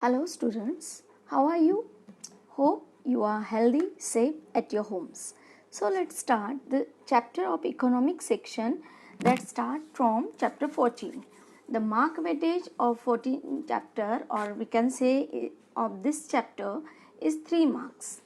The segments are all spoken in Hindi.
Hello students, how are you? Hope you are healthy, safe at your homes. So let's start the chapter of economic section that start from chapter 14. The mark weightage of 14 chapter, or we can say of this chapter, is 3 marks.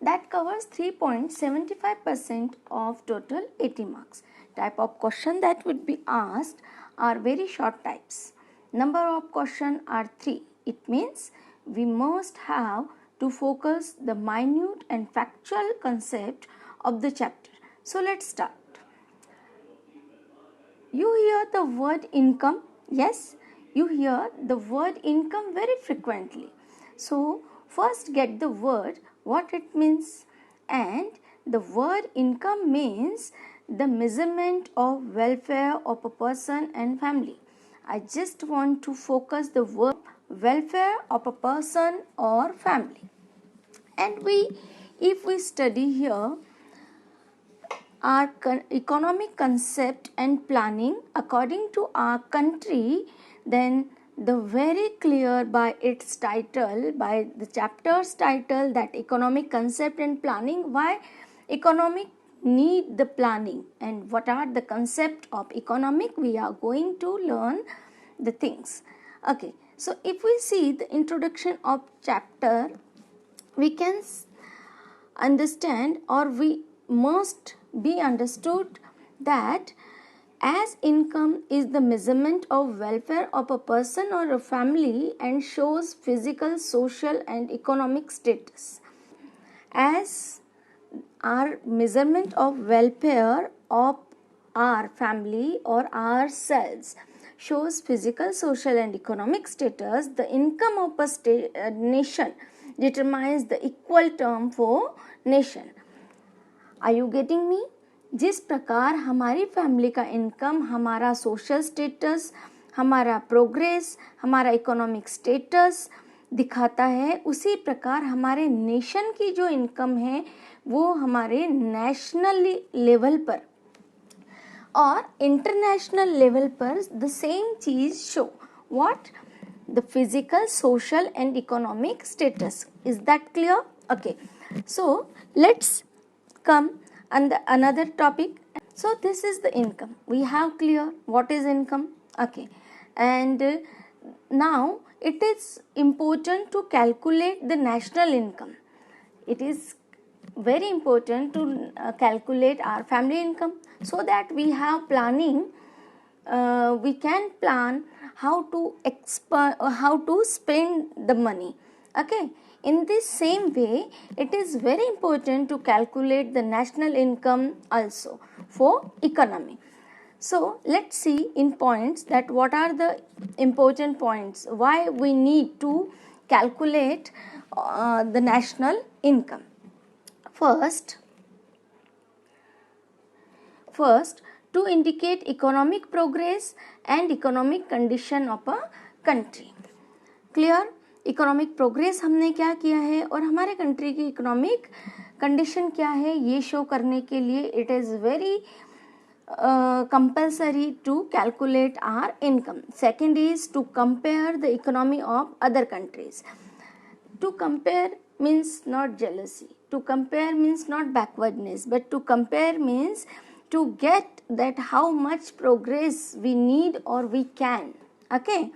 That covers 3.75% of total 80 marks. Type of question that would be asked are very short types. Number of question are 3. It means we must have to focus the minute and factual concept of the chapter. So let's start. You hear the word income. Yes, you hear the word income very frequently. So first get the word, what it means. And the word income means the measurement of welfare of a person and family. I just want to focus the word welfare of a person or family. And if we study here our economic concept and planning according to our country, then the very clear by its title, by the chapter's title, that economic concept and planning, why economic need the planning and what are the concept of economic, we are going to learn the things. Okay, so if we see the introduction of chapter, we can understand, or we must be understood, that as income is the measurement of welfare of a person or a family and shows physical, social and economic status. As our measurement of welfare of our family or ourselves shows physical, social and economic status, the income of a nation determines the equal term for nation. Are you getting me? जिस प्रकार हमारी फैमिली का इनकम हमारा सोशल स्टेटस, हमारा प्रोग्रेस, हमारा इकोनॉमिक स्टेटस दिखाता है, उसी प्रकार हमारे नेशन की जो इनकम है वो हमारे नेशनल लेवल पर और इंटरनेशनल लेवल पर द सेम चीज show what the physical, social and economic status. Is that clear? Okay, so let's come on the another topic. So this is the income. We have clear what is income. Okay, and now it is important to calculate the national income. It is very important to calculate our family income, so that we have planning, we can plan how to spend the money. Okay, in this same way it is very important to calculate the national income also for economy. So let's see in points that what are the important points why we need to calculate the national income. First, to indicate economic progress and economic condition of a country. Clear? Economic progress हमने क्या किया है और हमारे कंट्री की इकोनॉमिक कंडीशन क्या है, ये शो करने के लिए it is very compulsory to calculate our income. Second is to compare the economy of other countries. To compare means not jealousy. To compare means not backwardness, but to compare means to get that how much progress we need or we can. Okay.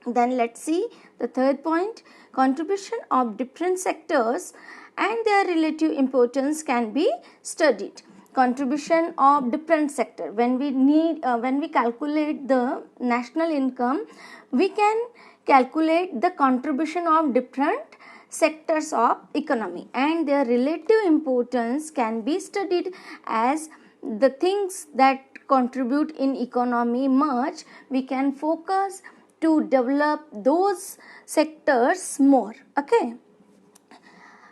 Then let's see the third point. Contribution of different sectors and their relative importance can be studied. Contribution of different sector. When we calculate the national income, we can calculate the contribution of different sectors of economy and their relative importance can be studied. As the things that contribute in economy much, we can focus to develop those sectors more. Okay.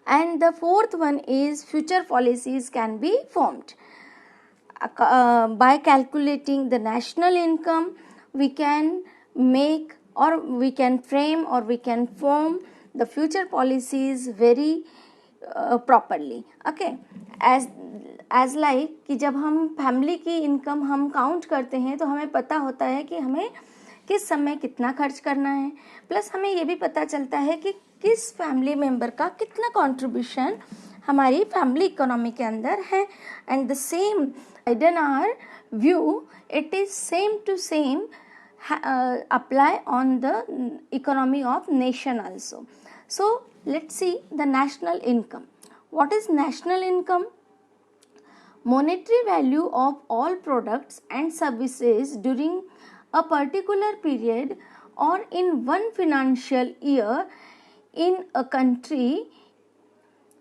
And the fourth one is future policies can be formed. By calculating the national income, we can make or we can frame or we can form the future policies very properly. Okay. As like कि जब हम फैमिली की इनकम हम काउंट करते हैं तो हमें पता होता है कि हमें किस समय कितना खर्च करना है, प्लस हमें ये भी पता चलता है कि किस फैमिली मेंबर का कितना कंट्रीब्यूशन हमारी फैमिली इकोनॉमी के अंदर है. And the same in our view it is same to same apply on the economy of nation also. So let's see the national income. What is national income? Monetary value of all products and services during a particular period or in one financial year in a country.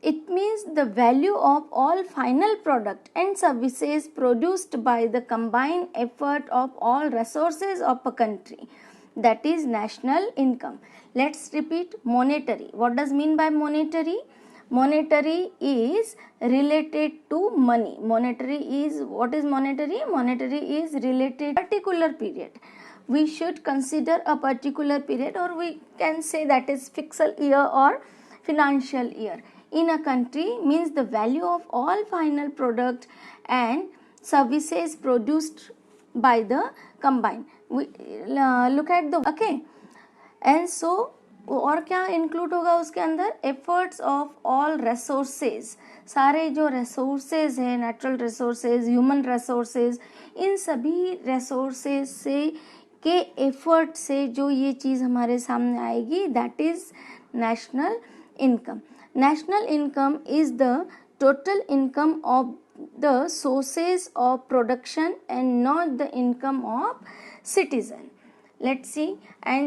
It means the value of all final product and services produced by the combined effort of all resources of a country. That is national income. Let's repeat monetary. What does mean by monetary? Monetary is related to money. Monetary is, what is monetary? Monetary is related to a particular period. We should consider a particular period, or we can say that is fiscal year or financial year. In a country means the value of all final product and services produced by the combined. We look at the okay. And so और क्या इंक्लूड होगा उसके अंदर? Efforts of all resources. सारे जो रिसोर्सेज हैं, नेचुरल रिसोर्सेज, ह्यूमन रिसोर्सेज, इन सभी रिसोर्सेज से के एफर्ट से जो ये चीज़ हमारे सामने आएगी, that is national income. National income is the total income of the sources of production and not the income of citizen. Let's see and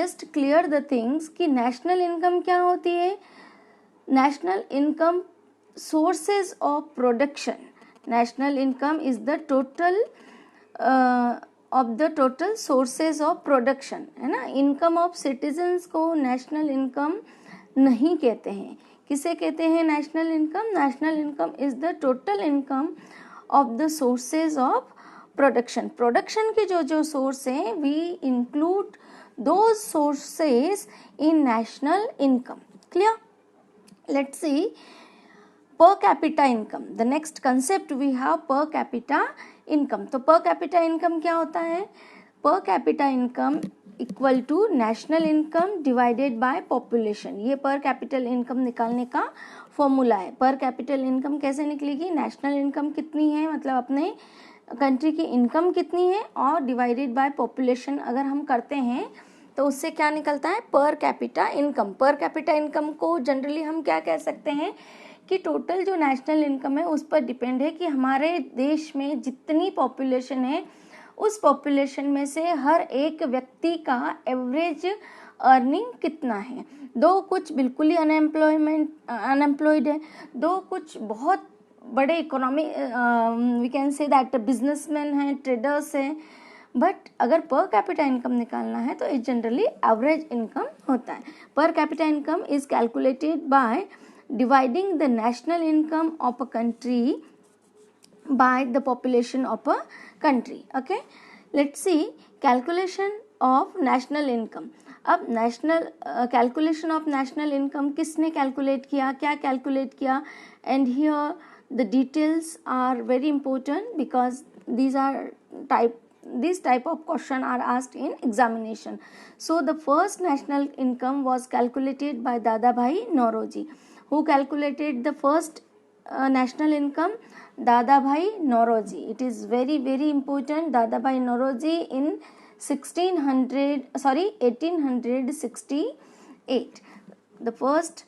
just clear the things कि national income क्या होती है. National income sources of production. National income is the total of the total sources of production, है ना. Income of citizens को national income नहीं कहते हैं. किसे कहते हैं national income? National income is the total income of the sources of production. Production के जो जो सोर्स हैं, we include those sources in national income. Clear? Let's see per capita income. The next concept we have per capita income. तो per capita income क्या होता है? Per capita income equal to national income divided by population. ये पर कैपिटल इनकम निकालने का फॉर्मूला है. पर कैपिटल इनकम कैसे निकलेगी? नेशनल इनकम कितनी है, मतलब अपने कंट्री की इनकम कितनी है, और डिवाइडेड बाय पॉपुलेशन अगर हम करते हैं तो उससे क्या निकलता है? Per capita income. Per capita income को जनरली हम क्या कह सकते हैं कि टोटल जो नेशनल इनकम है उस पर डिपेंड है कि हमारे देश में जितनी पॉपुलेशन है उस पॉपुलेशन में से हर एक व्यक्ति का एवरेज अर्निंग कितना है. दो कुछ बिल्कुल ही अनएम्प्लॉयड है, दो कुछ बहुत बड़े economy we can say that businessman हैं, ट्रेडर्स हैं, बट अगर पर कैपिटा इनकम निकालना है तो इट जनरली एवरेज इनकम होता है. Per capita income is calculated by dividing the national income of a country by the population of a country. Okay, let's see calculation of national income. अब national calculation of national income किसने calculate किया, क्या calculate किया, and here the details are very important because these type of question are asked in examination. So the first national income was calculated by Dadabhai Naoroji. Who calculated the first national income? Dadabhai Naoroji. It is very very important. Dadabhai Naoroji in 1868. The first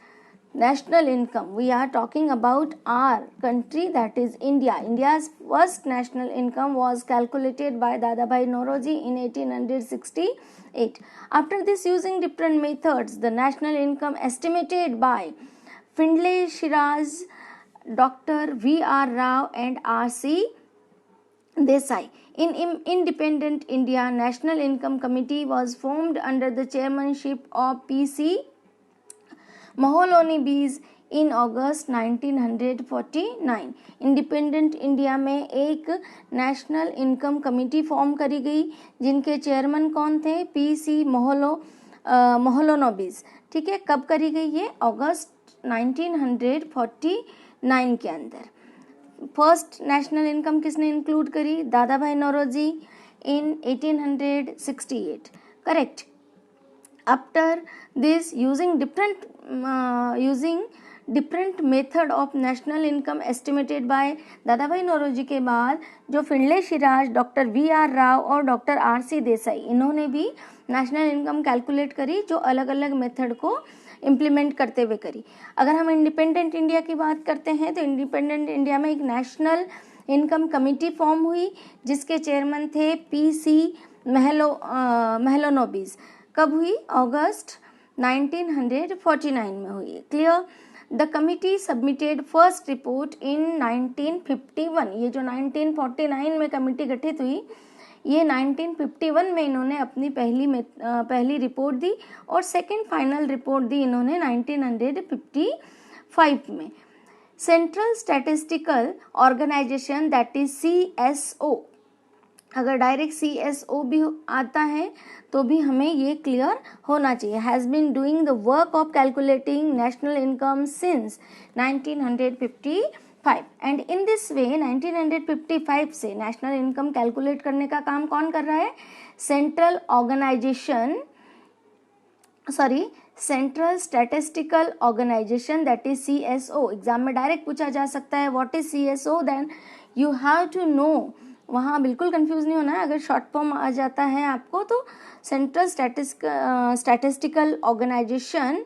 national income, we are talking about our country, that is India. India's first national income was calculated by Dadabhai Naoroji in 1868. After this, using different methods, the national income estimated by Findlay, Shiraz, Dr. V.R. Rao and R.C. Desai. In independent India, National Income Committee was formed under the chairmanship of P.C. Mahalanobis in August 1949. Independent India में एक नेशनल इनकम कमेटी फॉर्म करी गई जिनके चेयरमैन कौन थे? पी.सी. महालनोबिस. ठीक है, कब करी गई? ये अगस्त 1949 के अंदर. फर्स्ट नेशनल इनकम किसने इंक्लूड करी? दादाभाई नौरोजी इन 1868. correct. After this, using different method of national income estimated by दादा भाई नौरोजी के बाद जो Findlay Siraj, doctor VR. Rao और डॉक्टर आर.सी. देसाई, इन्होंने भी नेशनल इनकम कैलकुलेट करी, जो अलग अलग मेथड को इम्प्लीमेंट करते हुए करी. अगर हम इंडिपेंडेंट इंडिया की बात करते हैं तो इंडिपेंडेंट इंडिया में एक नेशनल इनकम कमेटी फॉर्म हुई जिसके चेयरमैन थे पी.सी. मेहलोनोबिस. कब हुई? अगस्त 1949 में हुई. Clear. The committee submitted first report इन 1951. ये जो 1949 में कमिटी गठित हुई, ये 1951 में इन्होंने अपनी पहली रिपोर्ट दी और सेकंड फाइनल रिपोर्ट दी इन्होंने 1955 में. Central statistical organization that is CSO. अगर डायरेक्ट CSO भी आता है तो भी हमें ये क्लियर होना चाहिए. Has been doing the work of calculating national income since 1955 and in this way 1955 से नेशनल इनकम कैलकुलेट करने का काम कौन कर रहा है? Central statistical organization that is CSO. Exam में डायरेक्ट पूछा जा सकता है what is CSO, then you have to know. वहाँ बिल्कुल कंफ्यूज नहीं होना है. अगर शॉर्ट फॉर्म आ जाता है आपको तो central statistical organization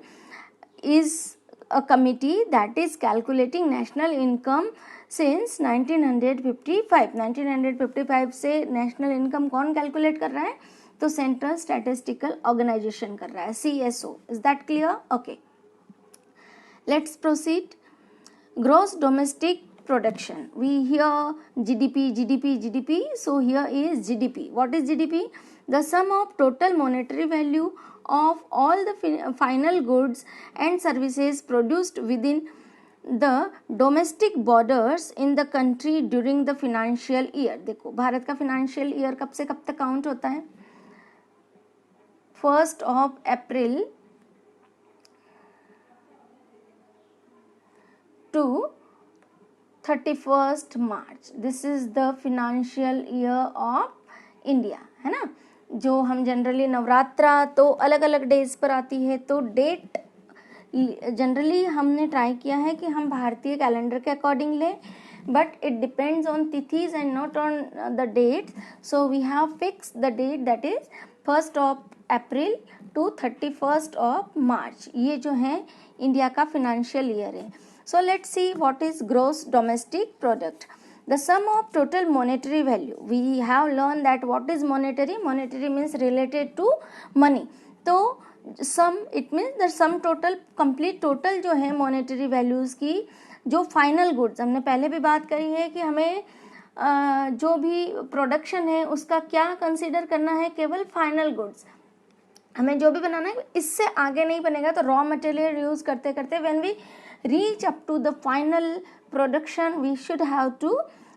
is a committee that is calculating national income since 1955. 1955 से नेशनल इनकम कौन कैलकुलेट कर रहा है? तो सेंट्रल स्टैटिस्टिकल ऑर्गेनाइजेशन कर रहा है, CSO. Is that clear? Okay, let's proceed. Gross domestic production. We hear GDP. So here is GDP. What is GDP? The sum of total monetary value of all the final goods and services produced within the domestic borders in the country during the financial year. देखो भारत का financial year कब से कब तक काउंट होता है? 1st of April to 31st March. This is the financial year of India, है ना. जो हम जनरली नवरात्रा तो अलग अलग डेज पर आती है, तो डेट जनरली हमने ट्राई किया है कि हम भारतीय कैलेंडर के अकॉर्डिंग लें, बट इट डिपेंड्स ऑन तिथीज and not on the date. So we have fix the date that is 1st of April to 31st of March. ये जो है इंडिया का फिनेंशियल ईयर है. So let's see what is gross domestic product. The sum of total monetary value. We have learned that what is monetary. Monetary means related to money. तो sum it means the sum total, complete total जो है monetary values की, जो final goods, हमने पहले भी बात करी है कि हमें जो भी प्रोडक्शन है उसका क्या कंसीडर करना है? केवल फाइनल गुड्स. हमें जो भी बनाना है इससे आगे नहीं बनेगा. तो रॉ मटेरियल यूज करते करते when we reach up to the final production we should have to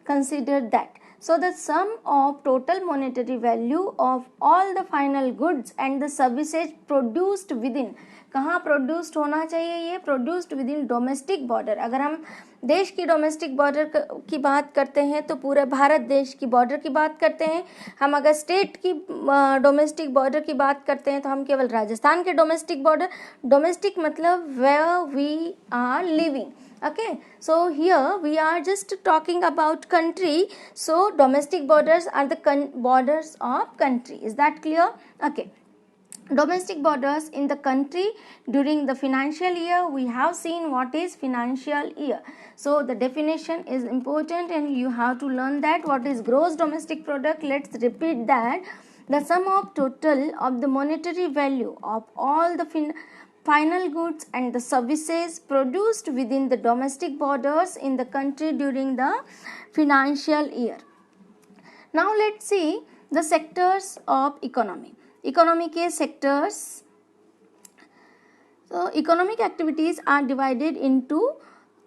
consider that. So the sum of total monetary value of all the final goods and the services produced within, कहाँ प्रोड्यूस्ड होना चाहिए? ये produced with in domestic border. अगर हम देश की डोमेस्टिक बॉर्डर की बात करते हैं तो पूरे भारत देश की बॉर्डर की बात करते हैं. हम अगर स्टेट की डोमेस्टिक बॉर्डर की बात करते हैं तो हम केवल राजस्थान के डोमेस्टिक बॉर्डर. डोमेस्टिक मतलब where we are living. Okay, so here we are just talking about country. So domestic borders are the borders of country. Is that clear? Okay. Domestic borders in the country during the financial year. We have seen what is financial year. So the definition is important and you have to learn that. What is gross domestic product? Let's repeat that. The sum of total of the monetary value of all the final goods and the services produced within the domestic borders in the country during the financial year. Now let's see the sectors of economy. Economy के sectors. So economic activities are divided into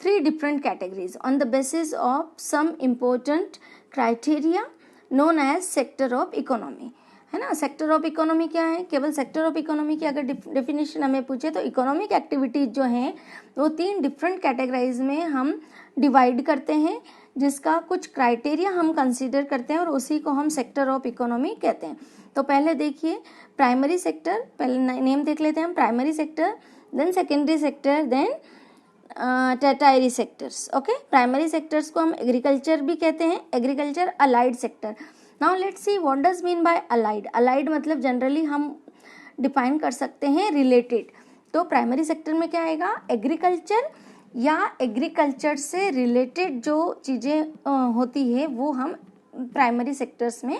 3 different categories on the basis of some important criteria known as sector of economy. है ना. सेक्टर ऑफ इकोनॉमी क्या है? केवल सेक्टर ऑफ इकोनॉमी की अगर डेफिनेशन हमें पूछे तो इकोनॉमिक एक्टिविटीज जो हैं वो 3 डिफरेंट कैटेगराइज में हम डिवाइड करते हैं, जिसका कुछ क्राइटेरिया हम कंसीडर करते हैं और उसी को हम सेक्टर ऑफ इकोनॉमी कहते हैं. तो पहले देखिए प्राइमरी सेक्टर, पहले नेम देख लेते हैं हम, primary sector, then secondary sector, then tertiary sectors. Okay, primary sectors को हम एग्रीकल्चर भी कहते हैं, agriculture allied sector. Now let's see what does mean by allied. Allied मतलब जनरली हम डिफाइन कर सकते हैं रिलेटेड। तो प्राइमरी सेक्टर में क्या आएगा, एग्रीकल्चर या एग्रीकल्चर से रिलेटेड जो चीज़ें होती है वो हम प्राइमरी सेक्टर्स में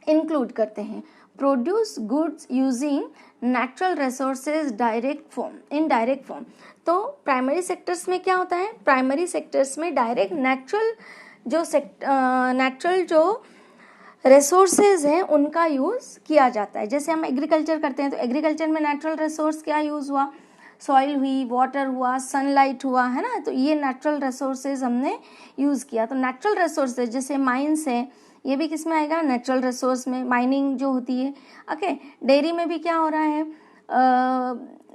इंक्लूड करते हैं। Produce goods using natural resources direct form, in direct form. तो प्राइमरी सेक्टर्स में क्या होता है, प्राइमरी सेक्टर्स में डायरेक्ट नेचुरल जो रिसोर्सेज हैं उनका यूज़ किया जाता है। जैसे हम एग्रीकल्चर करते हैं तो एग्रीकल्चर में नेचुरल रिसोर्स क्या यूज़ हुआ, सॉइल हुई, वाटर हुआ, सनलाइट हुआ, है ना। तो ये नेचुरल रिसोर्सेज हमने यूज़ किया। तो नेचुरल रिसोर्सेज जैसे माइंस है, ये भी किस में आएगा, नेचुरल रिसोर्स में, माइनिंग जो होती है। ओके, डेयरी में भी क्या हो रहा है,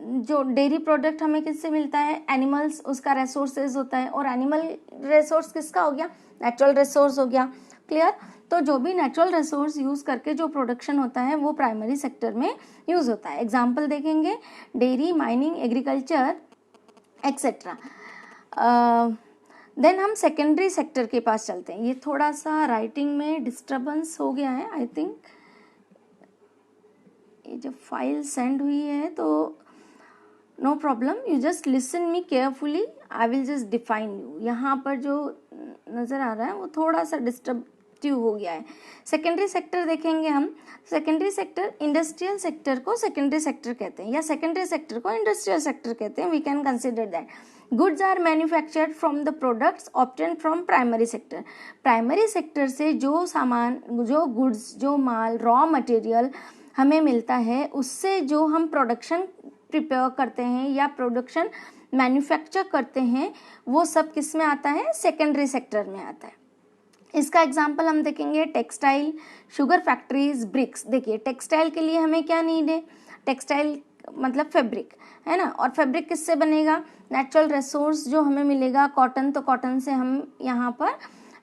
जो डेयरी प्रोडक्ट हमें किससे मिलता है, एनिमल्स, उसका रिसोर्सेज होता है, और एनिमल रिसोर्स किसका हो गया, नेचुरल रिसोर्स हो गया। क्लियर। तो जो भी नेचुरल रिसोर्स यूज़ करके जो प्रोडक्शन होता है वो प्राइमरी सेक्टर में यूज़ होता है। एग्जाम्पल देखेंगे, dairy, mining, agriculture etcetera. Then हम सेकेंडरी सेक्टर के पास चलते हैं। ये थोड़ा सा राइटिंग में डिस्टर्बेंस हो गया है, आई थिंक ये जब फाइल सेंड हुई है तो no problem, you just listen me carefully, I will just define you. यहाँ पर जो नज़र आ रहा है वो थोड़ा सा डिस्टर्बटिव हो गया है। सेकेंडरी सेक्टर देखेंगे हम, सेकेंडरी सेक्टर, इंडस्ट्रियल सेक्टर को सेकेंडरी सेक्टर कहते हैं या सेकेंडरी सेक्टर को इंडस्ट्रियल सेक्टर कहते हैं, we can consider that. Goods are manufactured from the products obtained from primary sector. Primary sector से जो सामान, जो गुड्स, जो माल, रॉ मटेरियल हमें मिलता है, उससे जो हम प्रोडक्शन प्रिपेयर करते हैं या प्रोडक्शन मैन्युफैक्चर करते हैं, वो सब किस में आता है, सेकेंडरी सेक्टर में आता है। इसका एग्जांपल हम देखेंगे, टेक्सटाइल, शुगर फैक्ट्रीज, ब्रिक्स। देखिए टेक्सटाइल के लिए हमें क्या नीड है, टेक्सटाइल मतलब फैब्रिक, है ना, और फैब्रिक किससे बनेगा, नेचुरल रिसोर्स जो हमें मिलेगा, कॉटन, तो कॉटन से हम यहाँ पर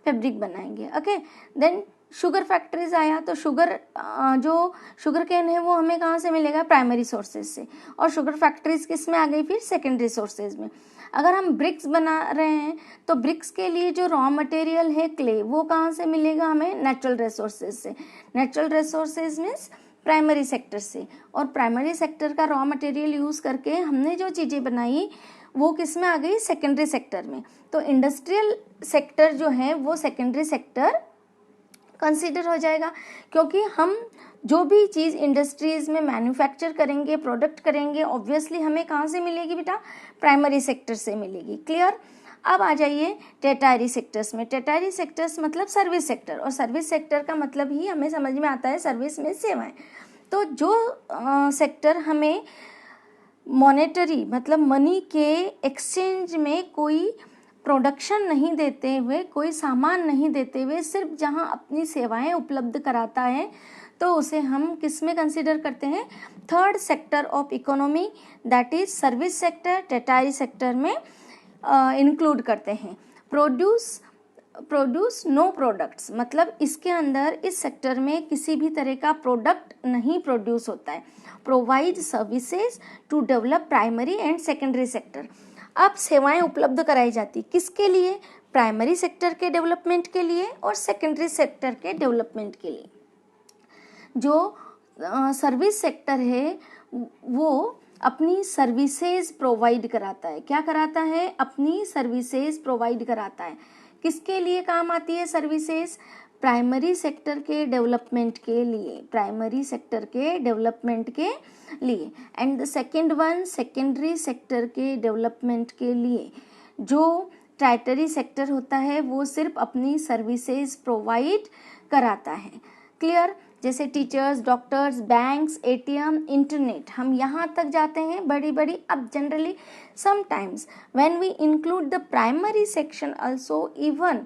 फैब्रिक बनाएंगे। ओके, देन शुगर फैक्ट्रीज आया, तो जो शुगर केन है वो हमें कहाँ से मिलेगा, प्राइमरी सोर्सेज से, और शुगर फैक्ट्रीज किस में आ गई फिर, सेकेंडरी सोर्सेज में। अगर हम ब्रिक्स बना रहे हैं तो ब्रिक्स के लिए जो रॉ मटेरियल है क्ले, वो कहाँ से मिलेगा हमें, नेचुरल रिसोर्सेज से। Natural resources means primary sector से, और प्राइमरी सेक्टर का रॉ मटेरियल यूज़ करके हमने जो चीज़ें बनाई वो किस में आ गई, सेकेंडरी सेक्टर में। तो इंडस्ट्रियल सेक्टर जो है वो सेकेंडरी सेक्टर कंसीडर हो जाएगा, क्योंकि हम जो भी चीज़ इंडस्ट्रीज़ में मैन्युफैक्चर करेंगे, प्रोडक्ट करेंगे, ऑब्वियसली हमें कहाँ से मिलेगी बेटा, प्राइमरी सेक्टर से मिलेगी। क्लियर। अब आ जाइए टर्टायरी सेक्टर्स में। टर्टायरी सेक्टर्स मतलब सर्विस सेक्टर, और सर्विस सेक्टर का मतलब ही हमें समझ में आता है सर्विस में सेवाएं। तो जो सेक्टर हमें मॉनेटरी मतलब मनी के एक्सचेंज में कोई प्रोडक्शन नहीं देते हुए, कोई सामान नहीं देते हुए, सिर्फ जहां अपनी सेवाएं उपलब्ध कराता है, तो उसे हम किस में कंसीडर करते हैं, third sector of economy, that is service sector, tertiary sector में इंक्लूड करते हैं। प्रोड्यूस नो प्रोडक्ट्स मतलब इसके अंदर, इस सेक्टर में किसी भी तरह का प्रोडक्ट नहीं प्रोड्यूस होता है। Provide services to develop primary and secondary sector. अब सेवाएं उपलब्ध कराई जाती किसके लिए, प्राइमरी सेक्टर के डेवलपमेंट के लिए और सेकेंडरी सेक्टर के डेवलपमेंट के लिए। जो सर्विस सेक्टर है वो अपनी सर्विसेज प्रोवाइड कराता है। क्या कराता है, अपनी सर्विसेज प्रोवाइड कराता है। किसके लिए काम आती है सर्विसेज, प्राइमरी सेक्टर के डेवलपमेंट के लिए, प्राइमरी सेक्टर के डेवलपमेंट के लिए। And the second one, secondary sector के डेवलपमेंट के लिए। जो टर्टायरी सेक्टर होता है वो सिर्फ अपनी सर्विसेज प्रोवाइड कराता है। क्लियर। जैसे teachers, doctors, banks, ATM, internet, हम यहाँ तक जाते हैं बड़ी बड़ी। अब generally sometimes when we include the primary section also, even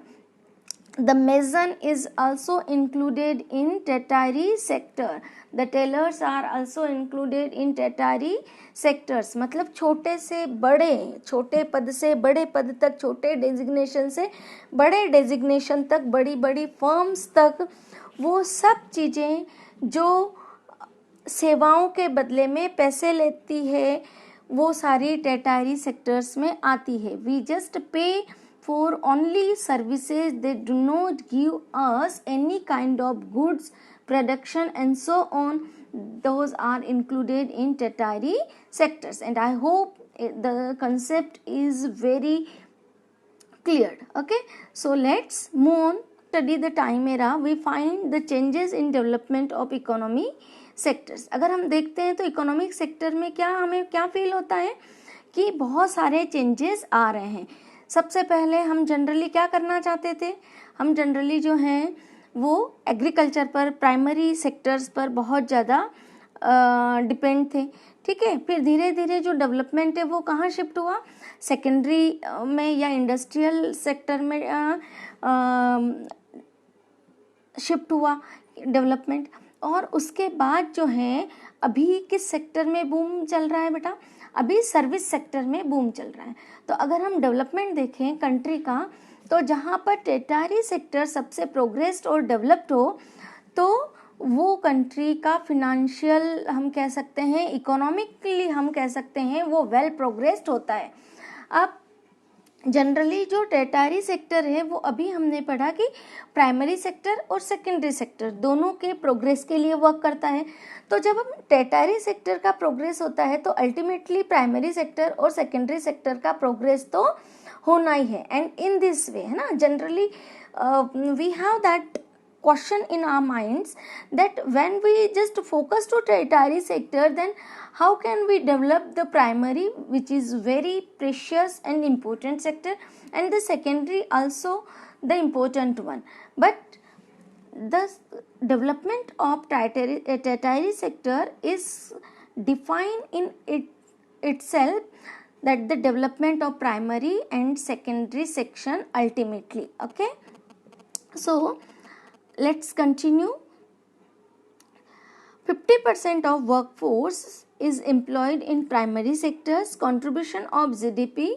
The mason is also included in tertiary sector. The tailors are also included in tertiary sectors. मतलब छोटे से बड़े, छोटे पद से बड़े पद तक, छोटे डेजिग्नेशन से बड़े डेजिग्नेशन तक, बड़ी बड़ी फर्म्स तक, वो सब चीज़ें जो सेवाओं के बदले में पैसे लेती है वो सारी tertiary सेक्टर्स में आती है. We just pay for only services. They do not give us any kind of goods, production and so on. Those are included in tertiary sectors, and I hope the concept is very cleared. Okay, so let's move on. Study the time era. We find the changes in development of economy sectors. अगर हम देखते हैं तो इकोनॉमिक सेक्टर में क्या हमें क्या फील होता है कि बहुत सारे चेंजेस आ रहे हैं. सबसे पहले हम जनरली क्या करना चाहते थे, हम जनरली जो हैं वो एग्रीकल्चर पर, प्राइमरी सेक्टर्स पर बहुत ज़्यादा डिपेंड थे. ठीक है, फिर धीरे धीरे जो डेवलपमेंट है वो कहाँ शिफ्ट हुआ, सेकेंडरी में या इंडस्ट्रियल सेक्टर में शिफ्ट हुआ डेवलपमेंट. और उसके बाद जो है अभी किस सेक्टर में बूम चल रहा है बेटा, अभी सर्विस सेक्टर में बूम चल रहा है. तो अगर हम डेवलपमेंट देखें कंट्री का, तो जहाँ पर tertiary सेक्टर सबसे प्रोग्रेस्ड और डेवलप्ड हो तो वो कंट्री का फिनेंशियल हम कह सकते हैं, इकोनॉमिकली हम कह सकते हैं वो वेल प्रोग्रेस्ड होता है. अब जनरली जो tertiary सेक्टर है वो अभी हमने पढ़ा कि प्राइमरी सेक्टर और सेकेंडरी सेक्टर दोनों के प्रोग्रेस के लिए वर्क करता है. तो जब हम tertiary सेक्टर का प्रोग्रेस होता है तो अल्टीमेटली प्राइमरी सेक्टर और सेकेंडरी सेक्टर का प्रोग्रेस तो होना ही है. एंड इन दिस वे है ना, generally we have that question in our minds that when we just focus to tertiary sector, then how can we develop the primary, which is very precious and important sector, and the secondary also the important one. But the development of tertiary sector is defined in itself, that the development of primary and secondary section ultimately. Okay, so let's continue. 50% of workforce is employed in primary sectors. Contribution of GDP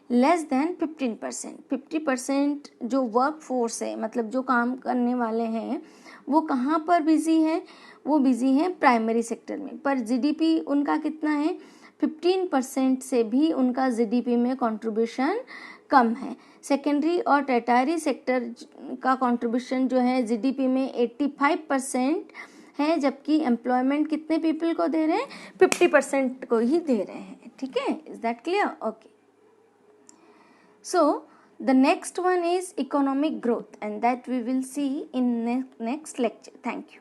less than 15%. 50% जो workforce है, मतलब जो काम करने वाले हैं वो कहाँ पर बिजी हैं, वो बिजी हैं प्राइमरी सेक्टर में. पर GDP उनका कितना है, 15% से भी उनका GDP में कंट्रीब्यूशन कम है. सेकेंडरी और tertiary सेक्टर का कंट्रीब्यूशन जो है जीडीपी में 85% है, जबकि एम्प्लॉयमेंट कितने पीपल को दे रहे हैं, 50% को ही दे रहे हैं. ठीक है, is that clear? Okay, so the next one is economic growth, and that we will see in next lecture. Thank you.